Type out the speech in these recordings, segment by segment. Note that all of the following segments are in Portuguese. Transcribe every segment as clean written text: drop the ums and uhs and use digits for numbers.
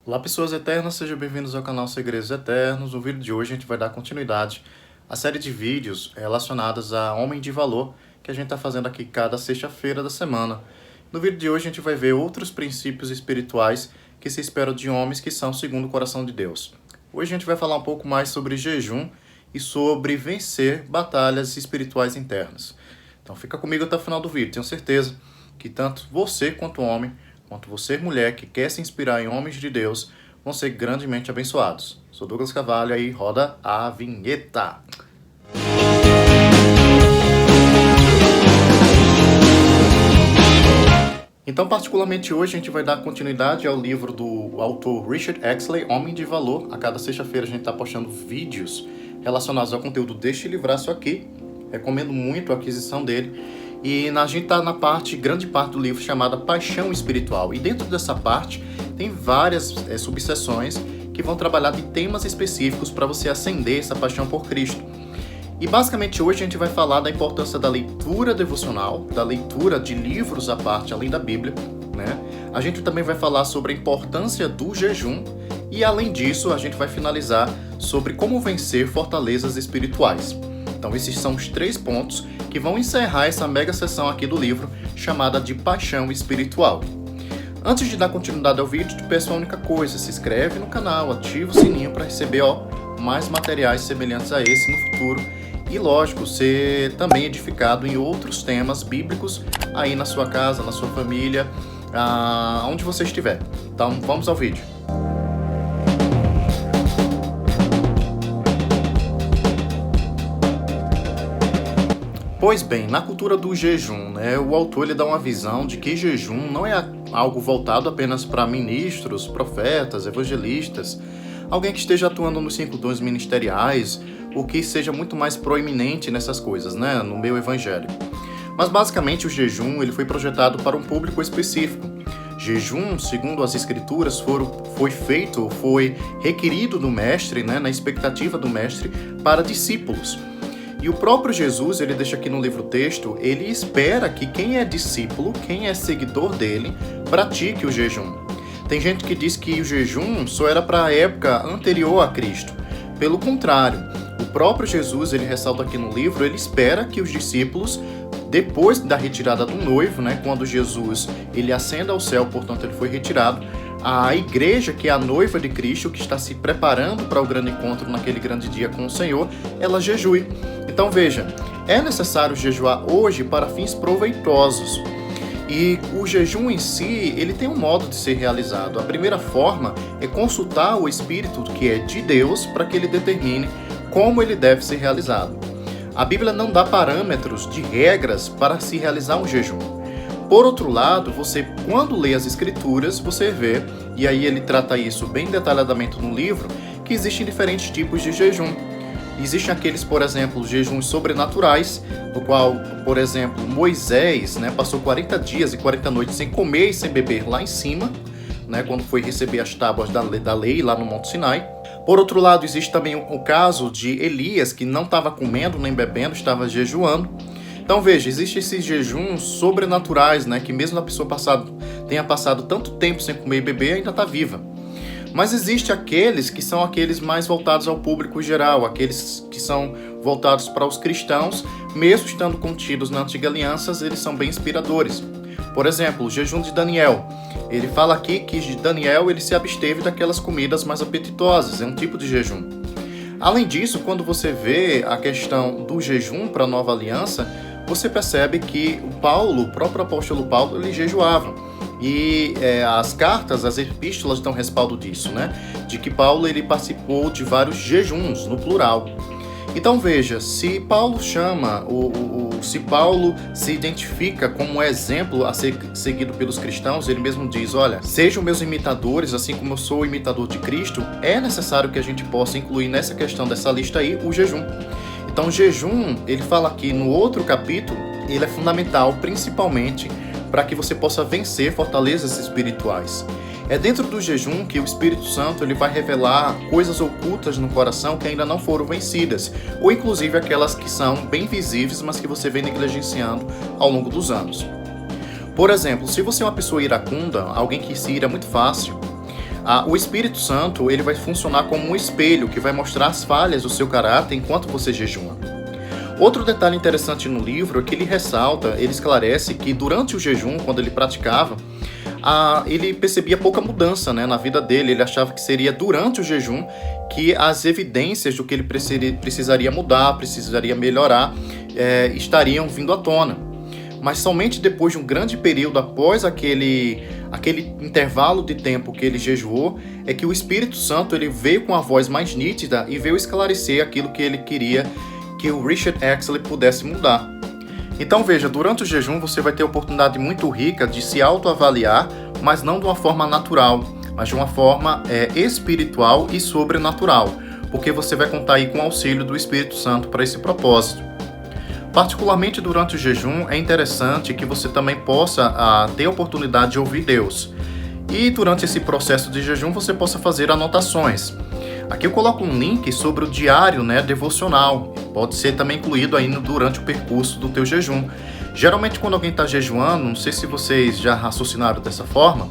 Olá, pessoas eternas, sejam bem-vindos ao canal Segredos Eternos. No vídeo de hoje a gente vai dar continuidade à série de vídeos relacionados a Homem de Valor que a gente está fazendo aqui cada sexta-feira da semana. No vídeo de hoje a gente vai ver outros princípios espirituais que se esperam de homens que são segundo o coração de Deus. Hoje a gente vai falar um pouco mais sobre jejum e sobre vencer batalhas espirituais internas. Então fica comigo até o final do vídeo. Tenho certeza que tanto você quanto homem, quanto você, mulher, que quer se inspirar em homens de Deus, vão ser grandemente abençoados. Sou Douglas Carvalho e roda a vinheta. Então, particularmente hoje, a gente vai dar continuidade ao livro do autor Richard Exley, Homem de Valor. A cada sexta-feira a gente está postando vídeos relacionados ao conteúdo Deixe Livraço aqui. Recomendo muito a aquisição dele. E a gente está na grande parte do livro chamada Paixão Espiritual. E dentro dessa parte tem várias subseções que vão trabalhar de temas específicos para você acender essa paixão por Cristo. E basicamente hoje a gente vai falar da importância da leitura devocional, da leitura de livros à parte, além da Bíblia, né? A gente também vai falar sobre a importância do jejum e, além disso, a gente vai finalizar sobre como vencer fortalezas espirituais. Então esses são os 3 pontos que vão encerrar essa mega sessão aqui do livro, chamada de Paixão Espiritual. Antes de dar continuidade ao vídeo, te peço a única coisa: se inscreve no canal, ativa o sininho para receber mais materiais semelhantes a esse no futuro. E lógico, ser também edificado em outros temas bíblicos aí na sua casa, na sua família, onde você estiver. Então vamos ao vídeo. Pois bem, na cultura do jejum, o autor ele dá uma visão de que jejum não é algo voltado apenas para ministros, profetas, evangelistas, alguém que esteja atuando nos 5 dons ministeriais, ou que seja muito mais proeminente nessas coisas, no meio evangélico. Mas basicamente o jejum ele foi projetado para um público específico. Jejum, segundo as escrituras, foi requerido do mestre, na expectativa do mestre, para discípulos. E o próprio Jesus, ele deixa aqui no livro texto, ele espera que quem é discípulo, quem é seguidor dele, pratique o jejum. Tem gente que diz que o jejum só era para a época anterior a Cristo. Pelo contrário, o próprio Jesus, ele ressalta aqui no livro, ele espera que os discípulos, depois da retirada do noivo, quando Jesus ele ascende ao céu, portanto ele foi retirado, a igreja, que é a noiva de Cristo, que está se preparando para o grande encontro naquele grande dia com o Senhor, ela jejue. Então veja, é necessário jejuar hoje para fins proveitosos. E o jejum em si, ele tem um modo de ser realizado. A primeira forma é consultar o Espírito que é de Deus para que ele determine como ele deve ser realizado. A Bíblia não dá parâmetros de regras para se realizar um jejum. Por outro lado, você, quando lê as Escrituras, você vê, e aí ele trata isso bem detalhadamente no livro, que existem diferentes tipos de jejum. Existem aqueles, por exemplo, jejuns sobrenaturais, no qual, por exemplo, Moisés passou 40 dias e 40 noites sem comer e sem beber lá em cima, quando foi receber as tábuas da lei lá no Monte Sinai. Por outro lado, existe também o caso de Elias, que não estava comendo nem bebendo, estava jejuando. Então veja, existem esses jejuns sobrenaturais, que mesmo a pessoa tenha passado tanto tempo sem comer e beber, ainda está viva. Mas existem aqueles que são aqueles mais voltados ao público geral, aqueles que são voltados para os cristãos, mesmo estando contidos na Antiga Aliança, eles são bem inspiradores. Por exemplo, o jejum de Daniel. Ele fala aqui que Daniel ele se absteve daquelas comidas mais apetitosas, é um tipo de jejum. Além disso, quando você vê a questão do jejum para a Nova Aliança, você percebe que o próprio apóstolo Paulo, ele jejuava. E as cartas, as epístolas dão respaldo disso, de que Paulo ele participou de vários jejuns, no plural. Então veja, se Paulo se Paulo se identifica como um exemplo a ser seguido pelos cristãos, ele mesmo diz, olha, sejam meus imitadores, assim como eu sou imitador de Cristo, é necessário que a gente possa incluir nessa questão dessa lista aí, o jejum. Então o jejum, ele fala aqui no outro capítulo, ele é fundamental, principalmente para que você possa vencer fortalezas espirituais. É dentro do jejum que o Espírito Santo ele vai revelar coisas ocultas no coração que ainda não foram vencidas, ou inclusive aquelas que são bem visíveis, mas que você vem negligenciando ao longo dos anos. Por exemplo, se você é uma pessoa iracunda, alguém que se ira muito fácil, O Espírito Santo ele vai funcionar como um espelho que vai mostrar as falhas do seu caráter enquanto você jejuma. Outro detalhe interessante no livro é que ele ressalta, ele esclarece que durante o jejum, quando ele praticava, ele percebia pouca mudança, né, na vida dele. Ele achava que seria durante o jejum que as evidências do que ele precisaria mudar, precisaria melhorar, estariam vindo à tona. Mas somente depois de um grande período após aquele intervalo de tempo que ele jejuou, é que o Espírito Santo ele veio com a voz mais nítida e veio esclarecer aquilo que ele queria que o Richard Exley pudesse mudar. Então veja, durante o jejum você vai ter a oportunidade muito rica de se autoavaliar, mas não de uma forma natural, mas de uma forma espiritual e sobrenatural, porque você vai contar aí com o auxílio do Espírito Santo para esse propósito. Particularmente durante o jejum, é interessante que você também possa ter a oportunidade de ouvir Deus. E durante esse processo de jejum você possa fazer anotações. Aqui eu coloco um link sobre o diário, né, devocional. Pode ser também incluído aí durante o percurso do teu jejum. Geralmente quando alguém está jejuando, não sei se vocês já raciocinaram dessa forma,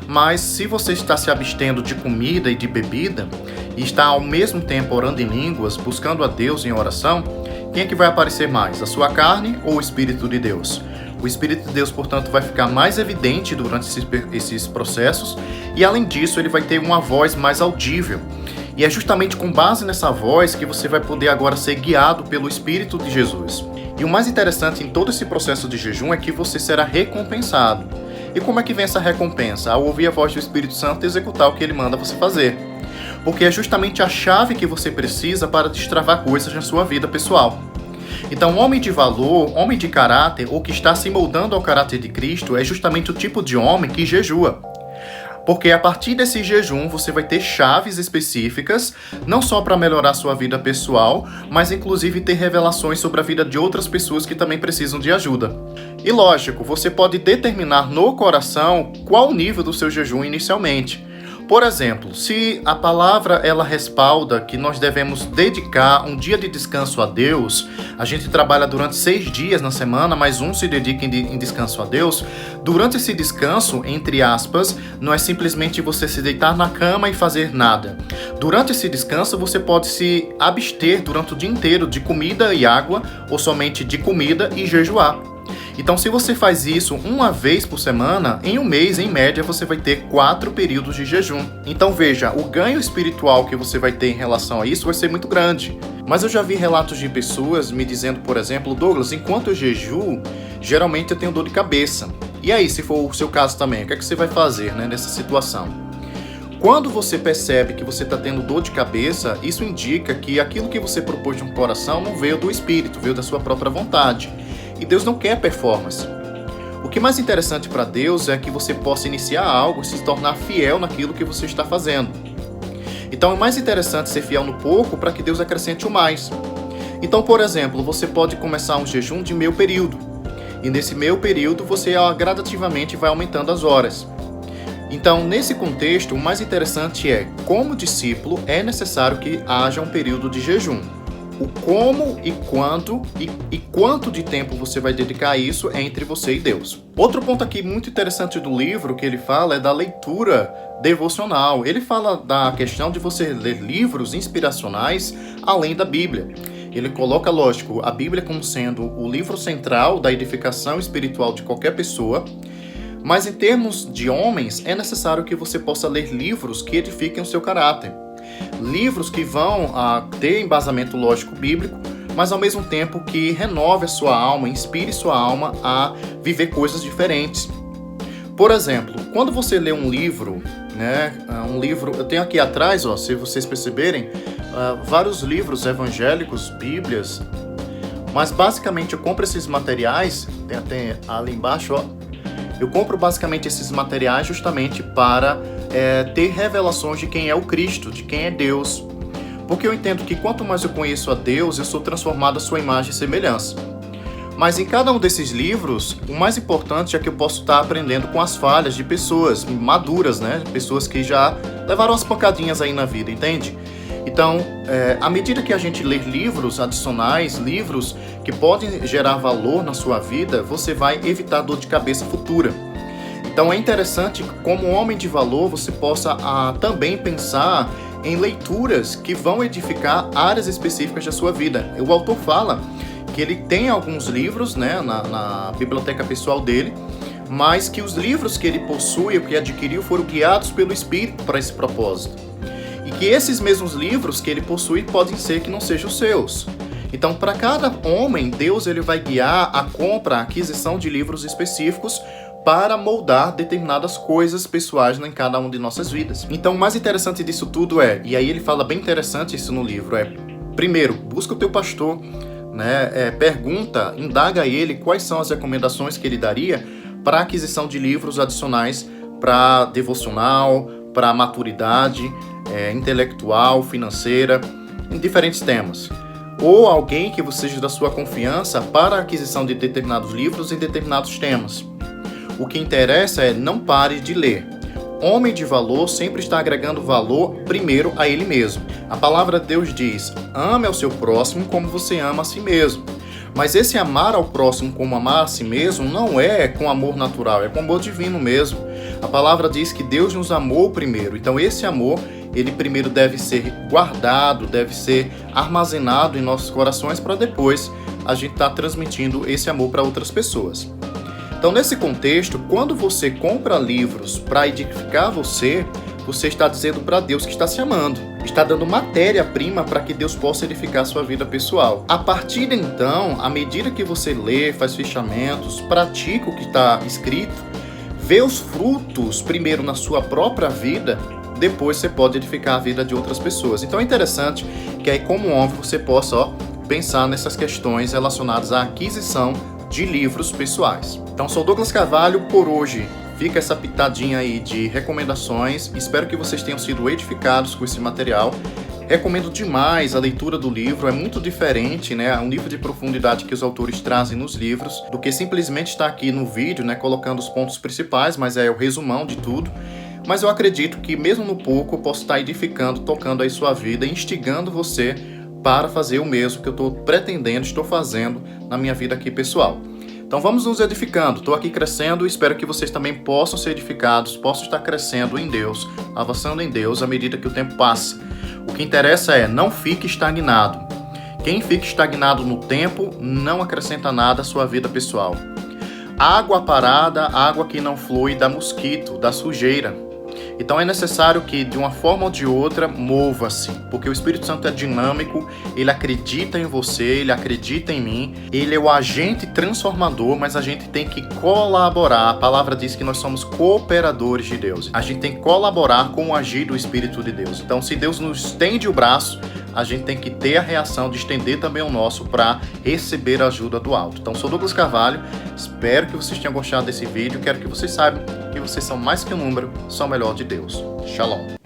mas se você está se abstendo de comida e de bebida e está ao mesmo tempo orando em línguas, buscando a Deus em oração, quem é que vai aparecer mais? A sua carne ou o Espírito de Deus? O Espírito de Deus, portanto, vai ficar mais evidente durante esses processos e, além disso, ele vai ter uma voz mais audível. E é justamente com base nessa voz que você vai poder agora ser guiado pelo Espírito de Jesus. E o mais interessante em todo esse processo de jejum é que você será recompensado. E como é que vem essa recompensa? Ao ouvir a voz do Espírito Santo e executar o que ele manda você fazer. Porque é justamente a chave que você precisa para destravar coisas na sua vida pessoal. Então, homem de valor, homem de caráter, ou que está se moldando ao caráter de Cristo, é justamente o tipo de homem que jejua. Porque a partir desse jejum você vai ter chaves específicas, não só para melhorar sua vida pessoal, mas inclusive ter revelações sobre a vida de outras pessoas que também precisam de ajuda. E lógico, você pode determinar no coração qual o nível do seu jejum inicialmente. Por exemplo, se a palavra ela respalda que nós devemos dedicar um dia de descanso a Deus, a gente trabalha durante 6 dias na semana, mas um se dedica em descanso a Deus. Durante esse descanso, entre aspas, não é simplesmente você se deitar na cama e fazer nada. Durante esse descanso, você pode se abster durante o dia inteiro de comida e água, ou somente de comida e jejuar. Então, se você faz isso uma vez por semana, em um mês, em média, você vai ter 4 períodos de jejum. Então, veja, o ganho espiritual que você vai ter em relação a isso vai ser muito grande. Mas eu já vi relatos de pessoas me dizendo, por exemplo, Douglas, enquanto eu jejuo, geralmente eu tenho dor de cabeça. E aí, se for o seu caso também, o que é que você vai fazer, né, nessa situação? Quando você percebe que você está tendo dor de cabeça, isso indica que aquilo que você propôs de um coração não veio do Espírito, veio da sua própria vontade. E Deus não quer performance. O que é mais interessante para Deus é que você possa iniciar algo e se tornar fiel naquilo que você está fazendo. Então é mais interessante ser fiel no pouco para que Deus acrescente o mais. Então, por exemplo, você pode começar um jejum de meio período. E nesse meio período você gradativamente vai aumentando as horas. Então, nesse contexto, o mais interessante é, como discípulo, é necessário que haja um período de jejum. O como e quanto de tempo você vai dedicar a isso é entre você e Deus. Outro ponto aqui muito interessante do livro que ele fala é da leitura devocional. Ele fala da questão de você ler livros inspiracionais além da Bíblia. Ele coloca, lógico, a Bíblia como sendo o livro central da edificação espiritual de qualquer pessoa, mas em termos de homens, é necessário que você possa ler livros que edifiquem o seu caráter. Livros que vão ter embasamento lógico bíblico, mas ao mesmo tempo que renove a sua alma, inspire sua alma a viver coisas diferentes. Por exemplo, quando você lê um livro, né, eu tenho aqui atrás, se vocês perceberem, vários livros evangélicos, bíblias, mas basicamente eu compro esses materiais, tem até ali embaixo, eu compro basicamente esses materiais justamente para ter revelações de quem é o Cristo, de quem é Deus. Porque eu entendo que quanto mais eu conheço a Deus, eu sou transformado à sua imagem e semelhança. Mas em cada um desses livros, o mais importante é que eu posso estar aprendendo com as falhas de pessoas maduras, né? Pessoas que já levaram as pancadinhas aí na vida, entende? Então, à medida que a gente lê livros adicionais, livros que podem gerar valor na sua vida, você vai evitar dor de cabeça futura. Então é interessante que, como homem de valor, você possa também pensar em leituras que vão edificar áreas específicas da sua vida. O autor fala que ele tem alguns livros, né, na biblioteca pessoal dele, mas que os livros que ele possui, ou que adquiriu, foram guiados pelo Espírito para esse propósito. E que esses mesmos livros que ele possui podem ser que não sejam os seus. Então, para cada homem, Deus ele vai guiar a compra, a aquisição de livros específicos para moldar determinadas coisas pessoais em cada uma de nossas vidas. Então, o mais interessante disso tudo e aí ele fala bem interessante isso no livro, primeiro, busca o teu pastor, né? Pergunta, indaga a ele quais são as recomendações que ele daria para a aquisição de livros adicionais para devocional, para maturidade intelectual, financeira, em diferentes temas. Ou alguém que seja da sua confiança para a aquisição de determinados livros em determinados temas. O que interessa não pare de ler. Homem de valor sempre está agregando valor primeiro a ele mesmo. A palavra de Deus diz: ame ao seu próximo como você ama a si mesmo. Mas esse amar ao próximo como amar a si mesmo não é com amor natural, é com amor divino mesmo. A palavra diz que Deus nos amou primeiro. Então esse amor, ele primeiro deve ser guardado, deve ser armazenado em nossos corações para depois a gente estar transmitindo esse amor para outras pessoas. Então, nesse contexto, quando você compra livros para edificar você está dizendo para Deus que está se amando. Está dando matéria-prima para que Deus possa edificar a sua vida pessoal. A partir de então, à medida que você lê, faz fechamentos, pratica o que está escrito, vê os frutos primeiro na sua própria vida, depois você pode edificar a vida de outras pessoas. Então é interessante que aí, como homem, você possa pensar nessas questões relacionadas à aquisição de livros pessoais. Então, sou Douglas Carvalho, por hoje fica essa pitadinha aí de recomendações. Espero que vocês tenham sido edificados com esse material. Recomendo demais a leitura do livro, é muito diferente, né? O nível de profundidade que os autores trazem nos livros, do que simplesmente estar aqui no vídeo, né? Colocando os pontos principais, mas é o resumão de tudo. Mas eu acredito que mesmo no pouco eu posso estar edificando, tocando aí sua vida, instigando você para fazer o mesmo que eu estou fazendo na minha vida aqui pessoal. Então vamos nos edificando, estou aqui crescendo e espero que vocês também possam ser edificados, possam estar crescendo em Deus, avançando em Deus à medida que o tempo passa. O que interessa não fique estagnado. Quem fica estagnado no tempo não acrescenta nada à sua vida pessoal. Água parada, água que não flui, dá mosquito, dá sujeira. Então é necessário que, de uma forma ou de outra, mova-se, porque o Espírito Santo é dinâmico, ele acredita em você, ele acredita em mim, ele é o agente transformador, mas a gente tem que colaborar. A palavra diz que nós somos cooperadores de Deus. A gente tem que colaborar com o agir do Espírito de Deus. Então, se Deus nos estende o braço, a gente tem que ter a reação de estender também o nosso para receber a ajuda do alto. Então, sou Douglas Carvalho, espero que vocês tenham gostado desse vídeo, quero que vocês saibam que vocês são mais que um número, são o melhor de Deus. Shalom.